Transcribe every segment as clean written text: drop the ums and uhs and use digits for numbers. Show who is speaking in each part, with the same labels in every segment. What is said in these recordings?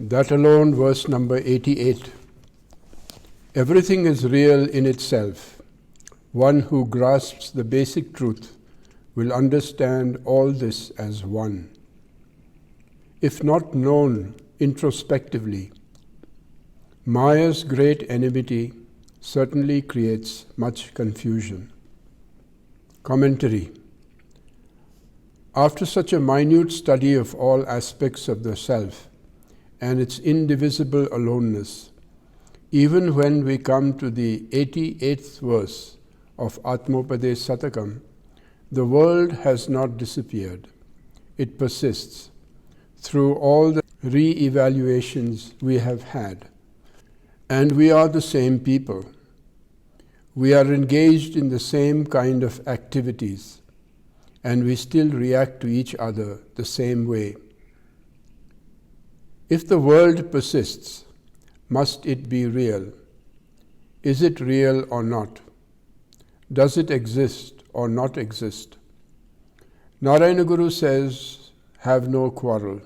Speaker 1: That alone, verse number 88. Everything is real in itself. One who grasps the basic truth will understand all this as one. If not known introspectively, Maya's great enmity certainly creates much confusion. Commentary. After such a minute study of all aspects of the self and its indivisible aloneness, even when we come to the 88th verse of Atmopadesh Satakam, the world has not disappeared. It persists through all the re-evaluations we have had. And we are the same people. We are engaged in the same kind of activities, and we still react to each other the same way. If the world persists, must it be real? Is it real or not? Does it exist or not exist? Narayana Guru says, have no quarrel.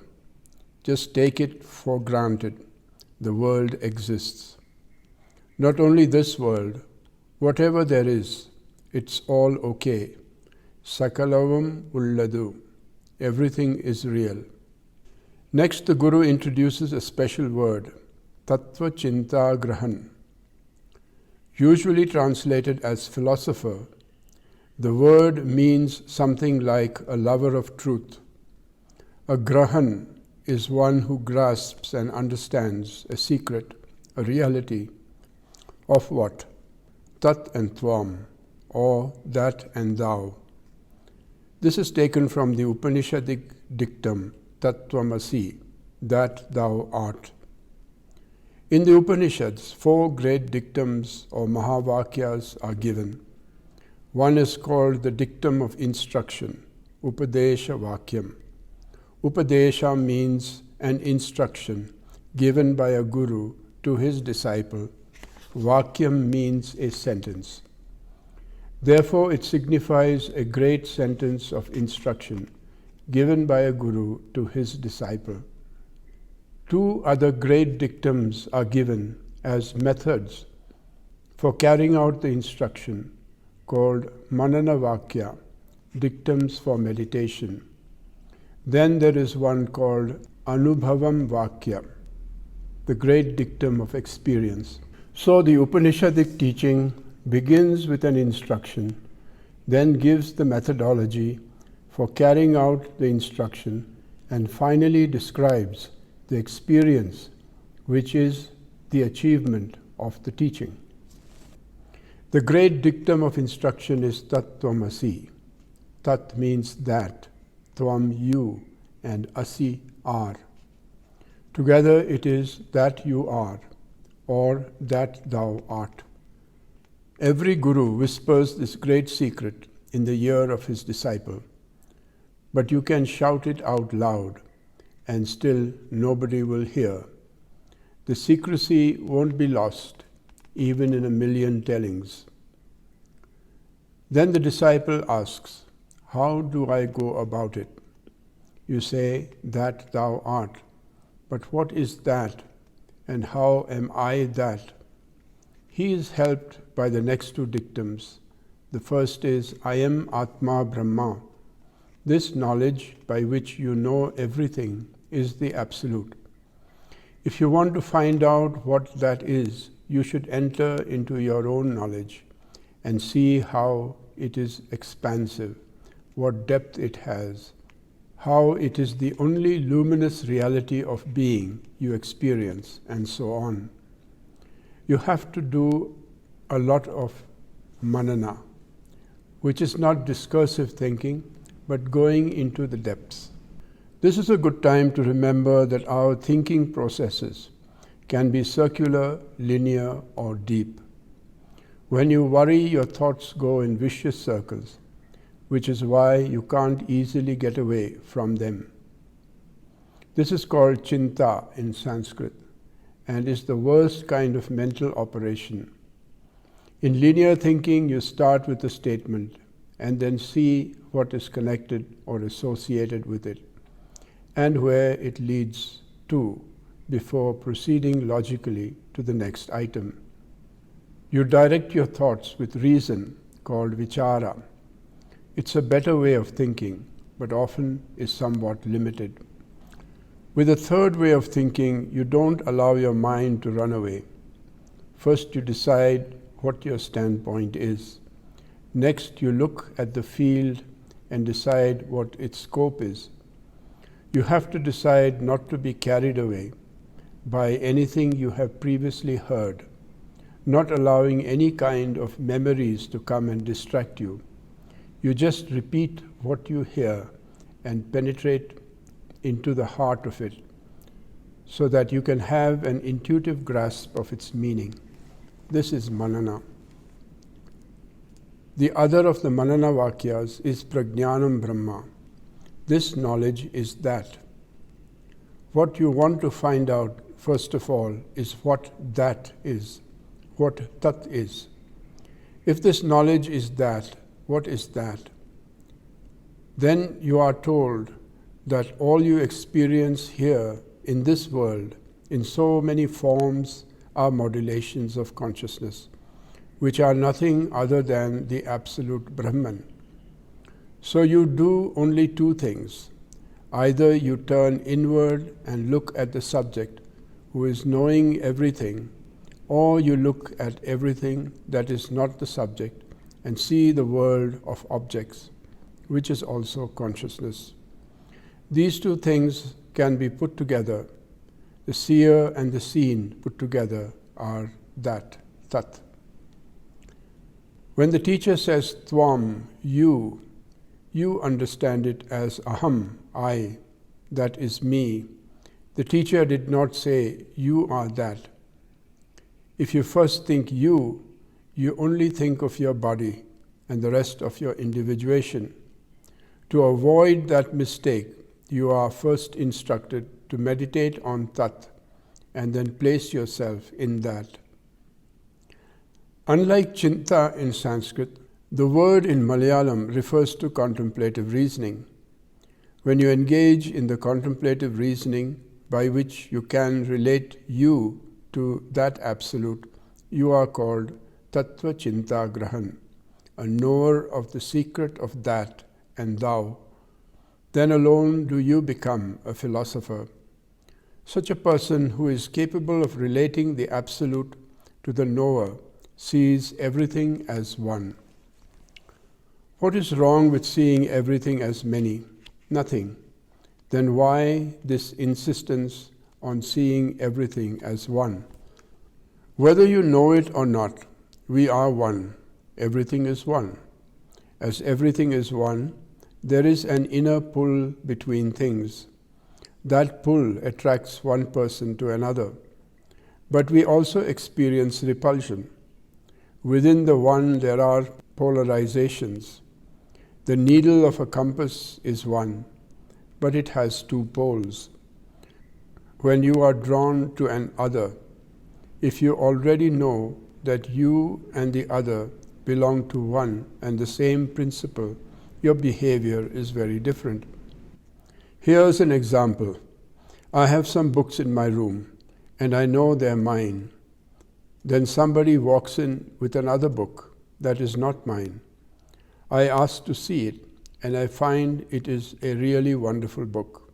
Speaker 1: Just take it for granted. The world exists. Not only this world, whatever there is, it's all okay. Sakalavam ulladu. Everything is real. Next, the Guru introduces a special word, Tattva Chinta Grahan. Usually translated as philosopher, the word means something like a lover of truth. A Grahan is one who grasps and understands a secret, a reality of what? Tat and Tvam, or that and thou. This is taken from the Upanishadic dictum Tattvamasi, that thou art. In the Upanishads, 4 great dictums or Mahavakyas are given. One is called the dictum of instruction, Upadesha Vakyam. Upadesha means an instruction given by a guru to his disciple. Vakyam means a sentence. Therefore, it signifies a great sentence of instruction given by a guru to his disciple. 2 other great dictums are given as methods for carrying out the instruction, called Manana Vakya, dictums for meditation. Then there is one called Anubhavam Vakya, the great dictum of experience. So the Upanishadic teaching begins with an instruction, then gives the methodology for carrying out the instruction, and finally describes the experience, which is the achievement of the teaching. The great dictum of instruction is Tattvamasi. Tat means that, Tvam you, and Asi are. Together it is that you are, or that thou art. Every guru whispers this great secret in the ear of his disciple, but you can shout it out loud, and still nobody will hear. The secrecy won't be lost, even in 1,000,000 tellings. Then the disciple asks, how do I go about it? You say, that thou art. But what is that, and how am I that? He is helped by the next 2 dictums. The first is, I am Atma Brahma. This knowledge by which you know everything is the Absolute. If you want to find out what that is, you should enter into your own knowledge and see how it is expansive, what depth it has, how it is the only luminous reality of being you experience, and so on. You have to do a lot of manana, which is not discursive thinking, but going into the depths. This is a good time to remember that our thinking processes can be circular, linear, or deep. When you worry, your thoughts go in vicious circles, which is why you can't easily get away from them. This is called chinta in Sanskrit, and is the worst kind of mental operation. In linear thinking, you start with a statement and then see what is connected or associated with it, and where it leads to, before proceeding logically to the next item. You direct your thoughts with reason, called vichara. It's a better way of thinking, but often is somewhat limited. With a third way of thinking, you don't allow your mind to run away. First, you decide what your standpoint is. Next, you look at the field and decide what its scope is. You have to decide not to be carried away by anything you have previously heard, not allowing any kind of memories to come and distract you. You just repeat what you hear and penetrate into the heart of it so that you can have an intuitive grasp of its meaning. This is manana. The other of the manana vakyas is prajnanam brahma. This knowledge is that. What you want to find out, first of all, is what that is, what tat is. If this knowledge is that, what is that? Then you are told that all you experience here in this world, in so many forms, are modulations of consciousness, which are nothing other than the absolute Brahman. So you do only two things. Either you turn inward and look at the subject who is knowing everything, or you look at everything that is not the subject and see the world of objects, which is also consciousness. These two things can be put together. The seer and the seen put together are that, tat. When the teacher says tvam, you understand it as aham, I, that is me. The teacher did not say you are that. If you first think you only think of your body and the rest of your individuation. To avoid that mistake, you are first instructed to meditate on tat and then place yourself in that. Unlike chinta in Sanskrit, the word in Malayalam refers to contemplative reasoning. When you engage in the contemplative reasoning by which you can relate you to that absolute, you are called tattva chinta grahan, a knower of the secret of that and thou. Then alone do you become a philosopher. Such a person who is capable of relating the absolute to the knower sees everything as one. What is wrong with seeing everything as many? Nothing. Then why this insistence on seeing everything as one? Whether you know it or not, we are one. Everything is one. As everything is one, there is an inner pull between things. That pull attracts one person to another. But we also experience repulsion. Within the one there are polarizations. The needle of a compass is one, but it has two poles. When you are drawn to an other, if you already know that you and the other belong to one and the same principle, your behavior is very different. Here's an example. I have some books in my room, and I know they're mine. Then somebody walks in with another book that is not mine. I ask to see it, and I find it is a really wonderful book.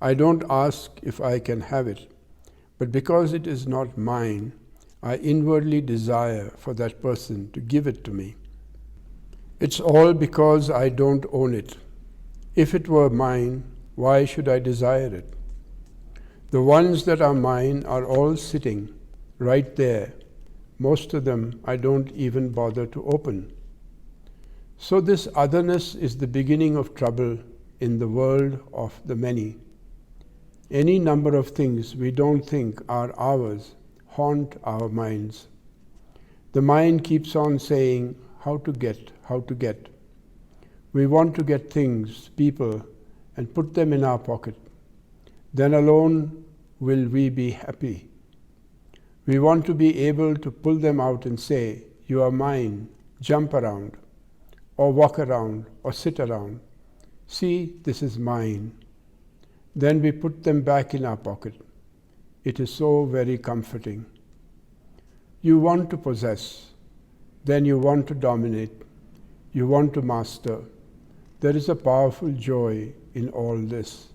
Speaker 1: I don't ask if I can have it, but because it is not mine, I inwardly desire for that person to give it to me. It's all because I don't own it. If it were mine, why should I desire it? The ones that are mine are all sitting right there. Most of them I don't even bother to open. So this otherness is the beginning of trouble in the world of the many. Any number of things we don't think are ours haunt our minds. The mind keeps on saying, how to get. We want to get things, people, and put them in our pocket. Then alone will we be happy. We want to be able to pull them out and say, you are mine, jump around, or walk around, or sit around. See, this is mine. Then we put them back in our pocket. It is so very comforting. You want to possess, then you want to dominate, you want to master. There is a powerful joy in all this.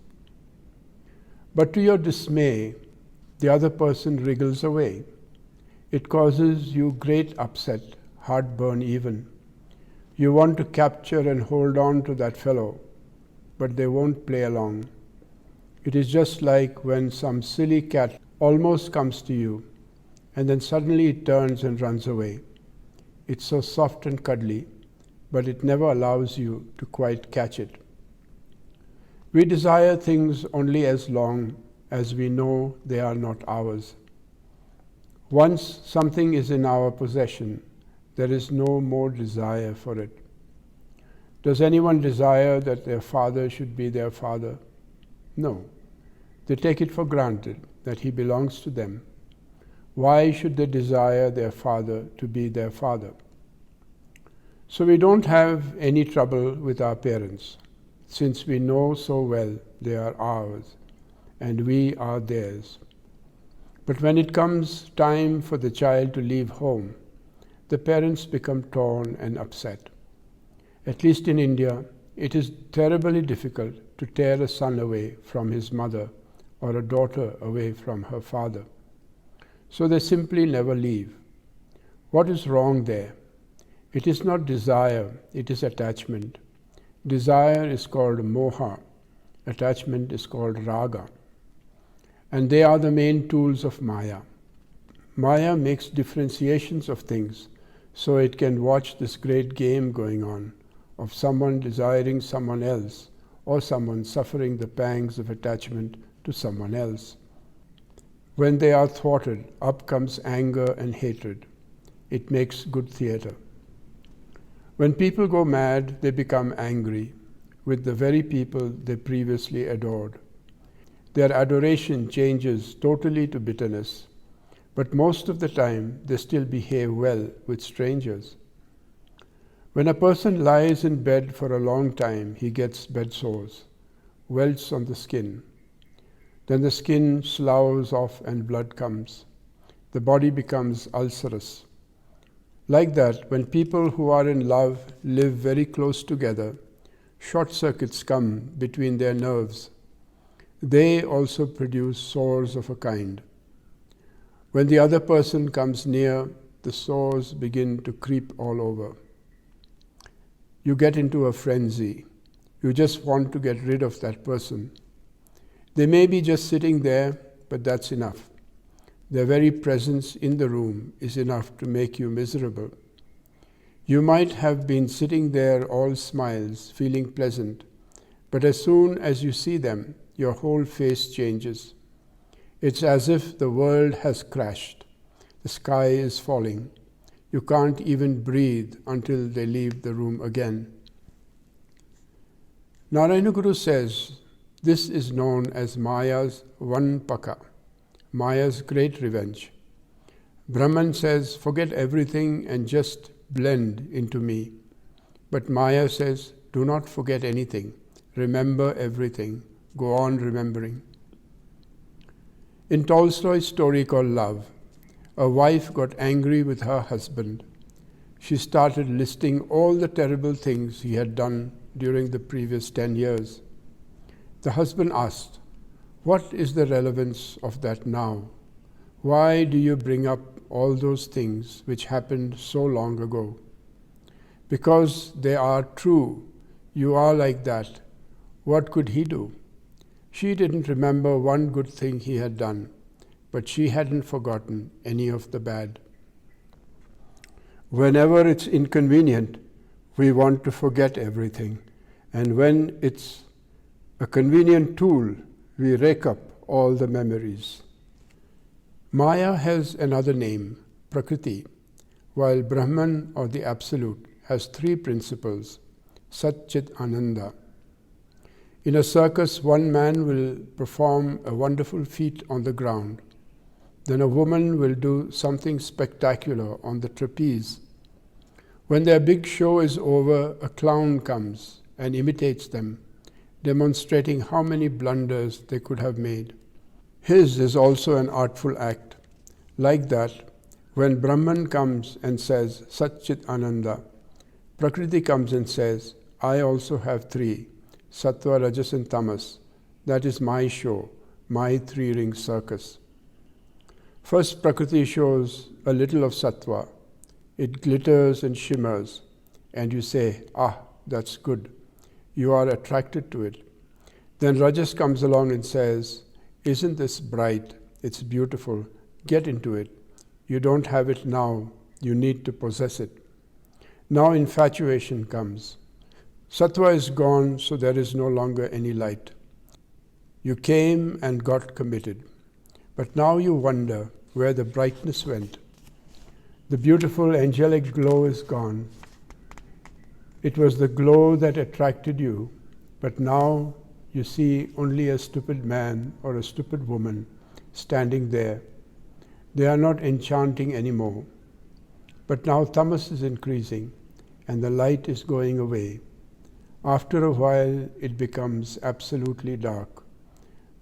Speaker 1: But to your dismay, the other person wriggles away. It causes you great upset, heartburn even. You want to capture and hold on to that fellow, but they won't play along. It is just like when some silly cat almost comes to you, and then suddenly it turns and runs away. It's so soft and cuddly, but it never allows you to quite catch it. We desire things only as long as we know they are not ours. Once something is in our possession, there is no more desire for it. Does anyone desire that their father should be their father? No. They take it for granted that he belongs to them. Why should they desire their father to be their father? So we don't have any trouble with our parents, since we know so well they are ours and we are theirs. But when it comes time for the child to leave home, the parents become torn and upset. At least in India, it is terribly difficult to tear a son away from his mother or a daughter away from her father. So they simply never leave. What is wrong there? It is not desire, it is attachment. Desire is called moha, attachment is called raga. And they are the main tools of Maya. Maya makes differentiations of things so it can watch this great game going on of someone desiring someone else or someone suffering the pangs of attachment to someone else. When they are thwarted, up comes anger and hatred. It makes good theatre. When people go mad, they become angry with the very people they previously adored. Their adoration changes totally to bitterness, but most of the time they still behave well with strangers. When a person lies in bed for a long time, he gets bed sores, welts on the skin. Then the skin sloughs off and blood comes. The body becomes ulcerous. Like that, when people who are in love live very close together, short circuits come between their nerves. They also produce sores of a kind. When the other person comes near, the sores begin to creep all over. You get into a frenzy. You just want to get rid of that person. They may be just sitting there, but that's enough. Their very presence in the room is enough to make you miserable. You might have been sitting there all smiles, feeling pleasant, but as soon as you see them, your whole face changes. It's as if the world has crashed. The sky is falling. You can't even breathe until they leave the room again. Narayana Guru says, this is known as Maya's Vanpaka, Maya's great revenge. Brahman says, forget everything and just blend into me. But Maya says, do not forget anything. Remember everything. Go on remembering. In Tolstoy's story called Love, a wife got angry with her husband. She started listing all the terrible things he had done during the previous 10 years. The husband asked, what is the relevance of that now? Why do you bring up all those things which happened so long ago? Because they are true. You are like that. What could he do? She didn't remember one good thing he had done, but she hadn't forgotten any of the bad. Whenever it's inconvenient, we want to forget everything. And when it's a convenient tool, we rake up all the memories. Maya has another name, Prakriti, while Brahman or the Absolute has three principles, Sat Chit Ananda. In a circus, one man will perform a wonderful feat on the ground. Then a woman will do something spectacular on the trapeze. When their big show is over, a clown comes and imitates them, demonstrating how many blunders they could have made. His is also an artful act. Like that, when Brahman comes and says, Sat Chit Ananda, Prakriti comes and says, I also have three, Sattva, Rajas and Tamas. That is my show, my three-ring circus. First, Prakriti shows a little of Sattva. It glitters and shimmers, and you say, ah, that's good. You are attracted to it. Then Rajas comes along and says, isn't this bright? It's beautiful. Get into it. You don't have it now. You need to possess it. Now infatuation comes. Sattva is gone, so there is no longer any light. You came and got committed. But now you wonder where the brightness went. The beautiful angelic glow is gone. It was the glow that attracted you, but now you see only a stupid man or a stupid woman standing there. They are not enchanting anymore. But now tamas is increasing and the light is going away. After a while it becomes absolutely dark.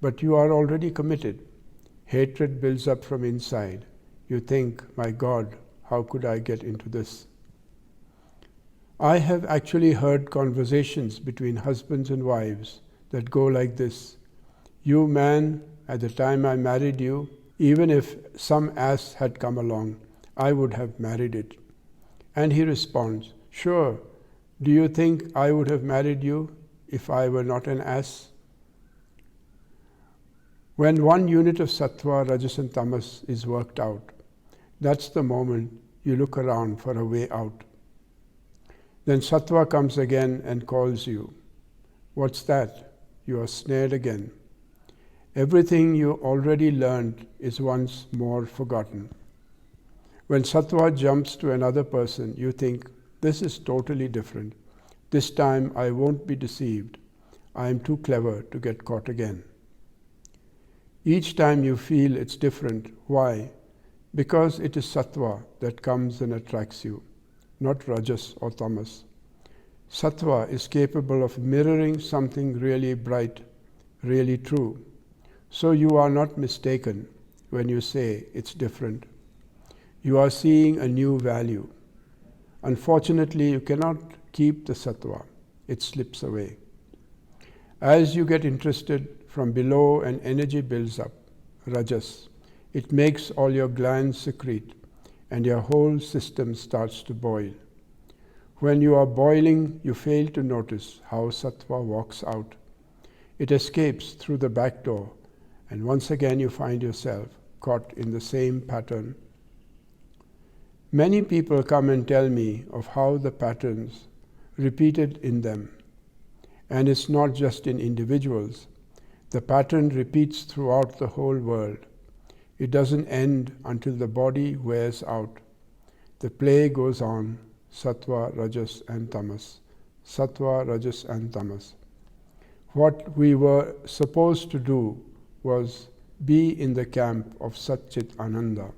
Speaker 1: But you are already committed. Hatred builds up from inside. You think, my God, how could I get into this? I have actually heard conversations between husbands and wives that go like this. You man, at the time I married you, even if some ass had come along, I would have married it. And he responds, sure, do you think I would have married you if I were not an ass? When one unit of sattva, rajas and tamas is worked out, that's the moment you look around for a way out. Then sattva comes again and calls you. What's that? You are snared again. Everything you already learned is once more forgotten. When sattva jumps to another person, you think, this is totally different. This time I won't be deceived. I am too clever to get caught again. Each time you feel it's different. Why? Because it is sattva that comes and attracts you, not rajas or tamas. Sattva is capable of mirroring something really bright, really true. So you are not mistaken when you say it's different. You are seeing a new value. Unfortunately, you cannot keep the sattva. It slips away. As you get interested, from below an energy builds up, rajas. It makes all your glands secrete, and your whole system starts to boil. When you are boiling, you fail to notice how sattva walks out. It escapes through the back door, and once again you find yourself caught in the same pattern. Many people come and tell me of how the patterns repeated in them. And it's not just in individuals. The pattern repeats throughout the whole world. It doesn't end until the body wears out. The play goes on, sattva, rajas and tamas. Sattva, rajas and tamas. What we were supposed to do was be in the camp of Sat Chit Ananda.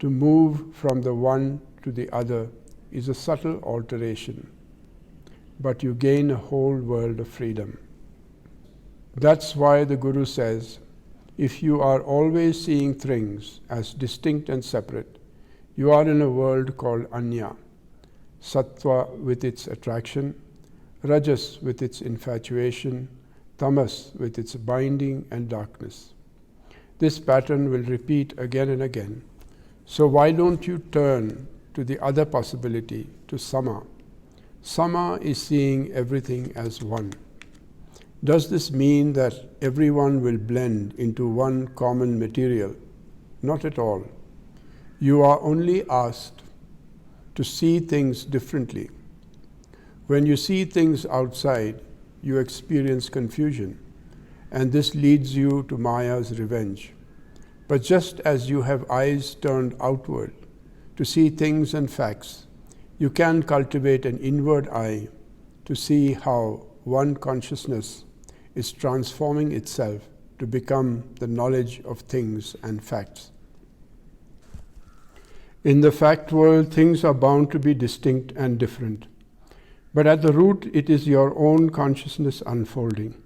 Speaker 1: To move from the one to the other is a subtle alteration, but you gain a whole world of freedom. That's why the Guru says, if you are always seeing things as distinct and separate, you are in a world called Anya. Sattva with its attraction, Rajas with its infatuation, Tamas with its binding and darkness. This pattern will repeat again and again. So why don't you turn to the other possibility, to Sama? Sama is seeing everything as one. Does this mean that everyone will blend into one common material? Not at all. You are only asked to see things differently. When you see things outside, you experience confusion, and this leads you to Maya's revenge. But just as you have eyes turned outward to see things and facts, you can cultivate an inward eye to see how one consciousness is transforming itself to become the knowledge of things and facts. In the fact world, things are bound to be distinct and different. But at the root, it is your own consciousness unfolding.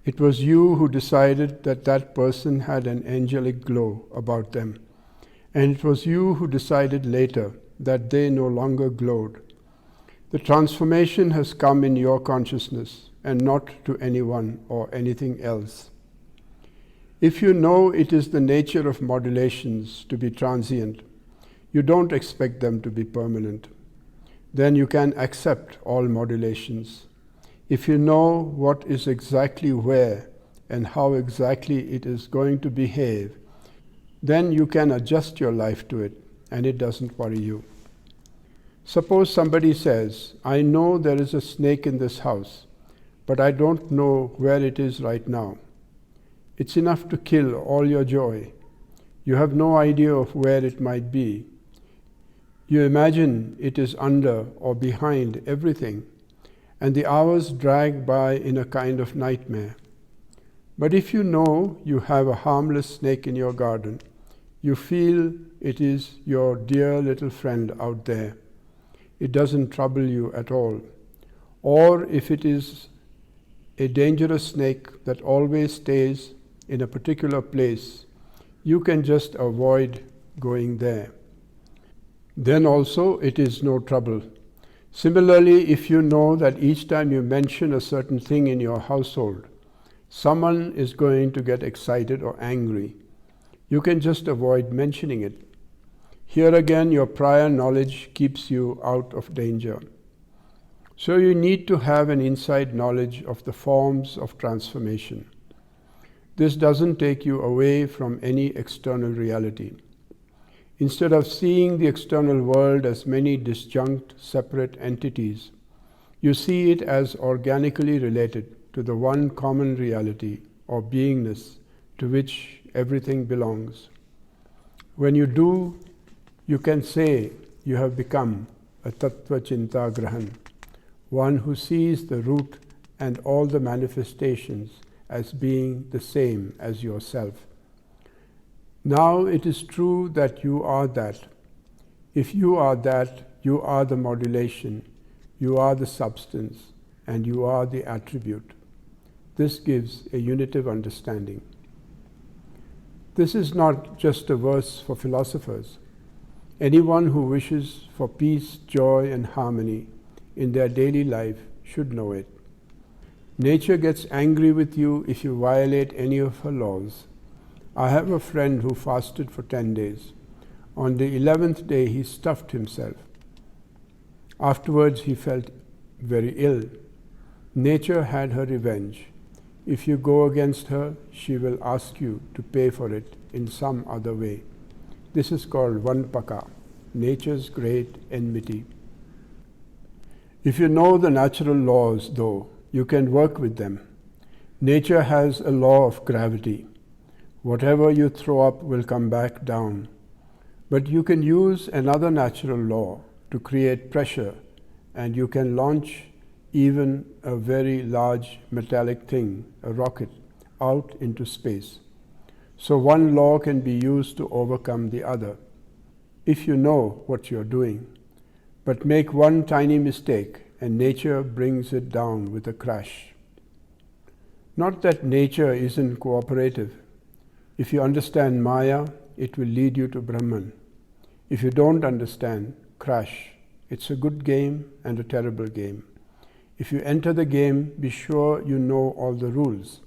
Speaker 1: It was you who decided that that person had an angelic glow about them, and it was you who decided later that they no longer glowed. The transformation has come in your consciousness and not to anyone or anything else. If you know it is the nature of modulations to be transient, you don't expect them to be permanent. Then you can accept all modulations. If you know what is exactly where and how exactly it is going to behave, then you can adjust your life to it and it doesn't worry you. Suppose somebody says, I know there is a snake in this house, but I don't know where it is right now. It's enough to kill all your joy. You have no idea of where it might be. You imagine it is under or behind everything, and the hours drag by in a kind of nightmare. But if you know you have a harmless snake in your garden, you feel it is your dear little friend out there. It doesn't trouble you at all. Or if it is a dangerous snake that always stays in a particular place, you can just avoid going there. Then also it is no trouble. Similarly, if you know that each time you mention a certain thing in your household, someone is going to get excited or angry, you can just avoid mentioning it. Here again, your prior knowledge keeps you out of danger. So you need to have an inside knowledge of the forms of transformation. This doesn't take you away from any external reality. Instead of seeing the external world as many disjunct, separate entities, you see it as organically related to the one common reality or beingness to which everything belongs. When you do, you can say you have become a Tattva Chinta Grahan, one who sees the root and all the manifestations as being the same as yourself. Now it is true that you are that. If you are that, you are the modulation, you are the substance, and you are the attribute. This gives a unitive understanding. This is not just a verse for philosophers. Anyone who wishes for peace, joy, and harmony in their daily life should know it. Nature gets angry with you if you violate any of her laws. I have a friend who fasted for 10 days. On the 11th day, he stuffed himself. Afterwards, he felt very ill. Nature had her revenge. If you go against her, she will ask you to pay for it in some other way. This is called Vanpaka, nature's great enmity. If you know the natural laws, though, you can work with them. Nature has a law of gravity. Whatever you throw up will come back down. But you can use another natural law to create pressure, and you can launch even a very large metallic thing, a rocket, out into space. So one law can be used to overcome the other, if you know what you're doing. But make one tiny mistake, and nature brings it down with a crash. Not that nature isn't cooperative. If you understand Maya, it will lead you to Brahman. If you don't understand, crash. It's a good game and a terrible game. If you enter the game, be sure you know all the rules.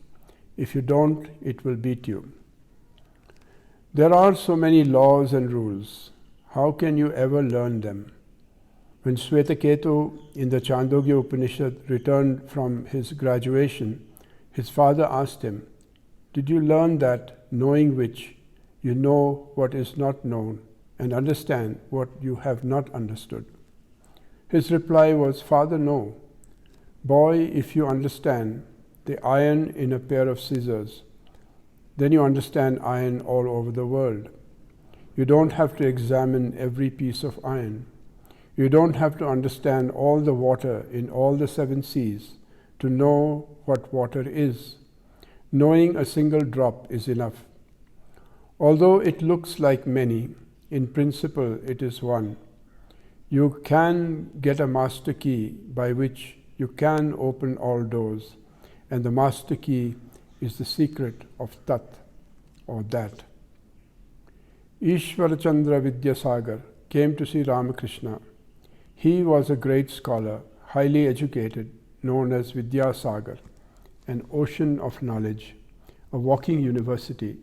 Speaker 1: If you don't, it will beat you. There are so many laws and rules. How can you ever learn them? When Swetaketu in the Chandogya Upanishad returned from his graduation, his father asked him, "Did you learn that, knowing which, you know what is not known and understand what you have not understood?" His reply was, "Father, no. Boy, if you understand the iron in a pair of scissors, then you understand iron all over the world. You don't have to examine every piece of iron. You don't have to understand all the water in all the 7 seas to know what water is. Knowing a single drop is enough. Although it looks like many, in principle it is one. You can get a master key by which you can open all doors, and the master key is the secret of Tat, or that. Ishwarachandra Vidyasagar came to see Ramakrishna. He was a great scholar, highly educated, known as Vidyasagar, an ocean of knowledge, a walking university.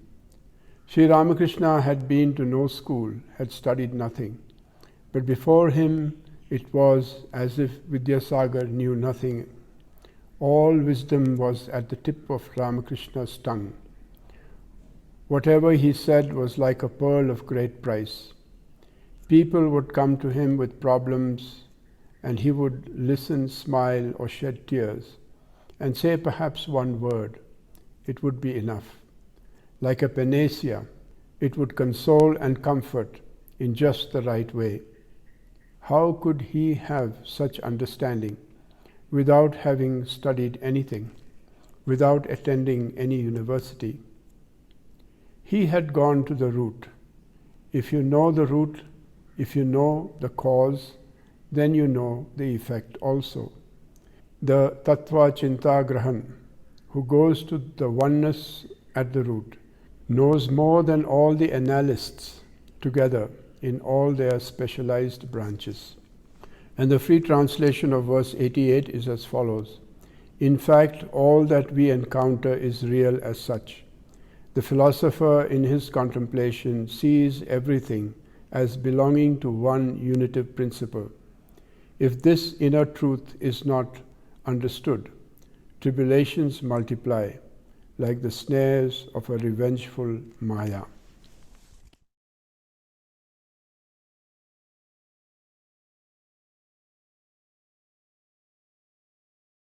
Speaker 1: Sri Ramakrishna had been to no school, had studied nothing, but before him it was as if Vidyasagar knew nothing. All wisdom was at the tip of Ramakrishna's tongue. Whatever he said was like a pearl of great price. People would come to him with problems, and he would listen, smile, or shed tears, and say perhaps one word. It would be enough. Like a panacea, it would console and comfort in just the right way. How could he have such understanding without having studied anything, without attending any university? He had gone to the root. If you know the root, if you know the cause, then you know the effect also. The Tattva Chintagrahan, who goes to the oneness at the root, knows more than all the analysts together in all their specialized branches. And the free translation of verse 88 is as follows. In fact, all that we encounter is real as such. The philosopher in his contemplation sees everything as belonging to one unitive principle. If this inner truth is not understood, tribulations multiply like the snares of a revengeful Maya.